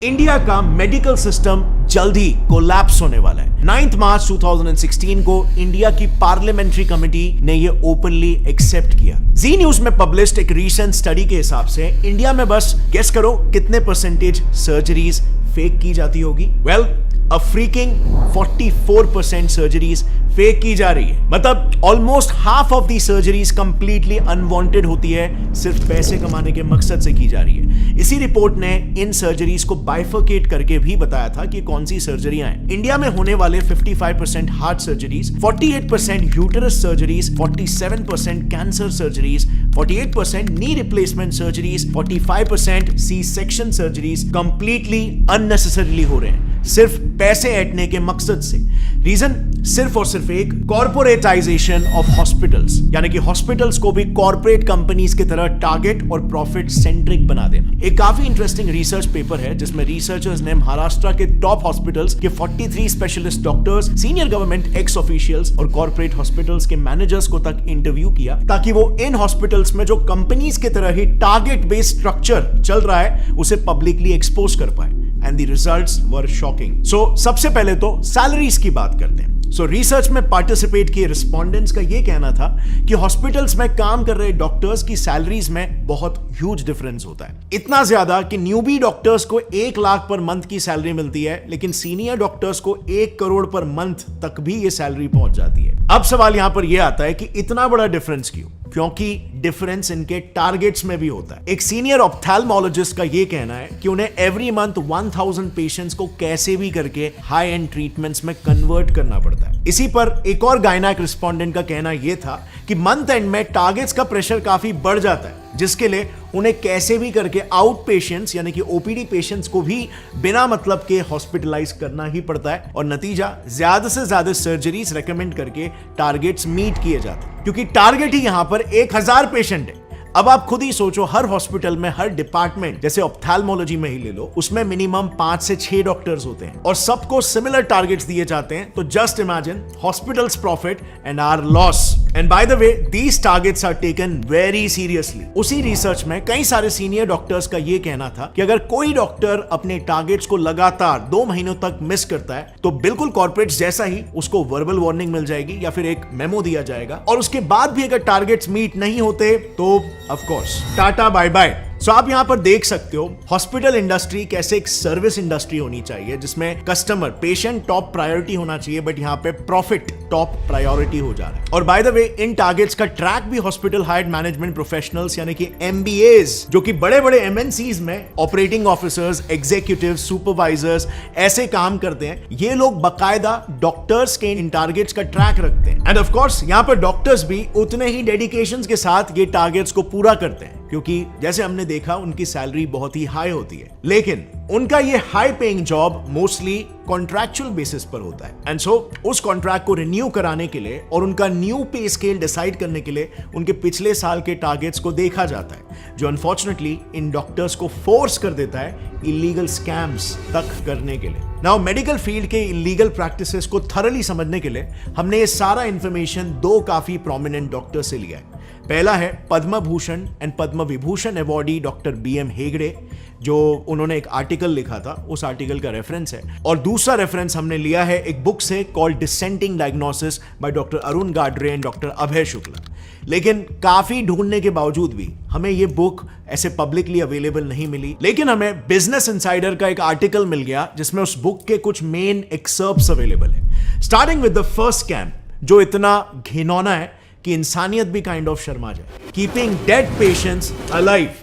India का medical system जल्द ही collapse होने वाला है। 9 मार्च 2016 को इंडिया की पार्लियामेंट्री कमेटी ने ये ओपनली एक्सेप्ट किया। जी न्यूज में पब्लिश्ड एक रीसेंट स्टडी के हिसाब से इंडिया में बस गेस करो कितने परसेंटेज सर्जरीज फेक की जाती होगी। Well, a freaking 44% surgeries fake की जा रही है। मतलब almost half of the surgeries completely unwanted होती है, सिर्फ पैसे कमाने के मकसद से की जा रही है। इसी रिपोर्ट ने इन सर्जरीज को बाइफर्केट करके भी बताया था कि कौन सी सर्जरियां हैं। इंडिया में होने वाले 55% heart surgeries, 48% uterus surgeries, 47% cancer surgeries, 48% knee replacement surgeries, 45% C section surgeries completely unnecessarily हो रहे हैं, सिर्फ पैसे ऐंठने के मकसद से। रीजन सिर्फ और सिर्फ एक, कॉर्पोरेटाइजेशन ऑफ हॉस्पिटल्स, यानी कि हॉस्पिटल्स को भी कॉर्पोरेट कंपनीज की तरह टारगेट और प्रॉफिट सेंट्रिक बना देना। एक काफी इंटरेस्टिंग रिसर्च पेपर है जिसमें रिसर्चर्स ने महाराष्ट्र के टॉप हॉस्पिटल्स के 43 specialist doctors, senior government x officials और कॉर्पोरेट हॉस्पिटल्स के मैनेजर्स को तक इंटरव्यू किया, ताकि वो इन हॉस्पिटल्स में जो कंपनीज की तरह ही टारगेट बेस्ड स्ट्रक्चर चल रहा है उसे पब्लिकली एक्सपोज कर पाए। And the results were shocking. So, सबसे पहले तो सैलरीज की बात करते हैं। रिसर्च में पार्टिसिपेट किए रिस्पोंडेंट्स का यह कहना था कि हॉस्पिटल्स में काम कर रहे डॉक्टर्स की सैलरीज में बहुत ह्यूज डिफरेंस होता है। इतना ज्यादा कि न्यूबी डॉक्टर्स को 1 लाख पर मंथ की सैलरी मिलती है, लेकिन सीनियर डॉक्टर्स को 1 करोड़ पर मंथ तक भी ये सैलरी पहुंच जाती है। अब सवाल यहां पर यह आता है कि इतना बड़ा डिफरेंस क्यों? क्योंकि डिफरेंस इनके टारगेट्स में भी होता है। एक सीनियर ऑप्थेल्मोलॉजिस्ट का यह कहना है कि उन्हें एवरी मंथ 1000 पेशेंट्स को कैसे भी करके हाई एंड ट्रीटमेंट्स में कन्वर्ट करना पड़ता है। इसी पर एक और गायनेक रिस्पोंडेंट का कहना यह था कि मंथ एंड में टारगेट्स का प्रेशर काफी बढ़ जाता है, जिसके लिए उन्हें कैसे भी करके आउट पेशेंट्स यानी कि ओपीडी पेशेंट्स को भी बिना मतलब के हॉस्पिटलाइज करना ही पड़ता है, और नतीजा ज्यादा से ज्यादा सर्जरीज रेकमेंड करके टारगेट्स मीट किए जाते हैं, क्योंकि टारगेट ही यहां पर 1000 पेशेंट है। अब आप खुद ही सोचो, हर हॉस्पिटल में, हर डिपार्टमेंट, जैसे ऑप्थेल्मोलॉजी में ही ले लो, उसमें मिनिमम 5 से 6 डॉक्टर्स होते हैं और सबको सिमिलर टारगेट्स दिए जाते हैं। तो just imagine hospitals profit and our loss. And by the way, these targets are taken very seriously. उसी रिसर्च में कई सारे सीनियर डॉक्टर्स का यह कहना था कि अगर कोई डॉक्टर अपने टारगेट्स को लगातार 2 महीनों तक मिस करता है तो बिल्कुल कॉर्पोरेट्स जैसा ही उसको वर्बल वार्निंग मिल जाएगी या फिर एक मेमो दिया जाएगा, और उसके बाद भी अगर टारगेट्स मीट नहीं होते तो of course tata bye bye. So आप यहां पर देख सकते हो हॉस्पिटल इंडस्ट्री कैसे एक सर्विस इंडस्ट्री होनी चाहिए, जिसमें कस्टमर, पेशेंट टॉप प्रायोरिटी होना चाहिए, बट यहां पे प्रॉफिट टॉप प्रायोरिटी हो जा रहा है। और bye the way, in targets का ट्रैक भी हॉस्पिटल हायर्ड मैनेजमेंट प्रोफेशनल्स यानी कि एमबीएस, जो कि बड़े बड़े एमएनसीज में ऑपरेटिंग ऑफिसर्स, एग्जीक्यूटिव, सुपरवाइजर्स ऐसे काम करते हैं। ये लोग बकायदा डॉक्टर्स के इन टारगेट्स का ट्रैक रखते हैं, एंड ऑफ कोर्स यहां पर डॉक्टर्स भी उतने ही डेडिकेशन के साथ ये टारगेट्स को पूरा करते हैं, क्योंकि जैसे हमने देखा उनकी सैलरी बहुत ही हाई होती है। लेकिन उनका ये high paying job mostly contractual basis पर होता है, एंड सो उस कॉन्ट्रैक्ट को रिन्यू कराने के लिए और उनका न्यू पे स्केल डिसाइड करने के लिए उनके पिछले साल के टारगेट्स को देखा जाता है, जो अनफॉर्चुनेटली इन डॉक्टर्स को फोर्स कर देता है इलीगल स्कैम्स तक करने के लिए। नाउ मेडिकल फील्ड के इलीगल प्रैक्टिसेस को थरली समझने के लिए हमने ये सारा इंफॉर्मेशन 2 काफी प्रोमिनेंट डॉक्टर से लिया है। पहला है Padma Bhushan and Padma Vibhushan awardee doctor BM Hegde, जो उन्होंने एक आर्टिकल लिखा था, उस आर्टिकल का रेफरेंस है। और दूसरा रेफरेंस हमने लिया है एक book so called dissenting diagnosis by doctor Arun Gadre and doctor Abhay Shukla. लेकिन काफी ढूंढने के बावजूद भी हमें ये बुक ऐसे पब्लिकली अवेलेबल नहीं मिली, लेकिन हमें बिजनेस इनसाइडर का एक आर्टिकल मिल गया जिसमें उस बुक के कुछ मेन एक्सर्प्ट्स अवेलेबल है। Starting with the first scam, जो इतना घिनौना है कि इंसानियत भी काइंड ऑफ शर्मा जाए। Keeping dead patients alive.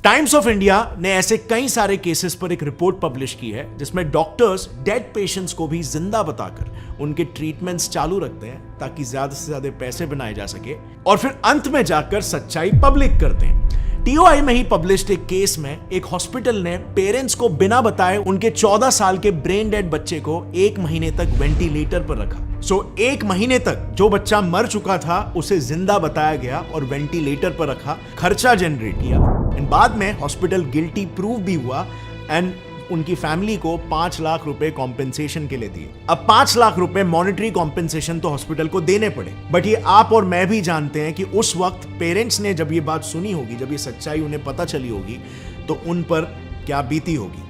Times of India ने ऐसे कई सारे केसेस पर एक रिपोर्ट पब्लिश की है जिसमें डॉक्टर्स डेड पेशेंट्स को भी जिंदा बताकर उनके ट्रीटमेंट्स चालू रखते हैं, ताकि ज्यादा से ज्यादा पैसे बनाए जा सके, और फिर अंत में जाकर सच्चाई पब्लिक करते हैं। TOI में ही पब्लिश्ड एक केस में एक हॉस्पिटल ने पेरेंट्स को बिना बताए उनके 14 साल के ब्रेन डेड बच्चे को 1 महीने तक वेंटिलेटर पर रखा। 1 महीने तक जो बच्चा मर चुका था उसे जिंदा बताया गया और वेंटिलेटर पर रखा, खर्चा जनरेट किया, एंड बाद में हॉस्पिटल गिल्टी प्रूव भी हुआ, एंड उनकी फैमिली को 5 लाख रुपए कॉम्पेंसेशन के लिए दिए। अब 5 लाख रुपए मॉनेटरी कॉम्पेंसेशन तो हॉस्पिटल को देने पड़े, बट ये आप और मैं भी जानते हैं कि उस वक्त पेरेंट्स ने जब ये बात सुनी होगी, जब ये सच्चाई उन्हें पता चली होगी, तो उन पर क्या बीती होगी।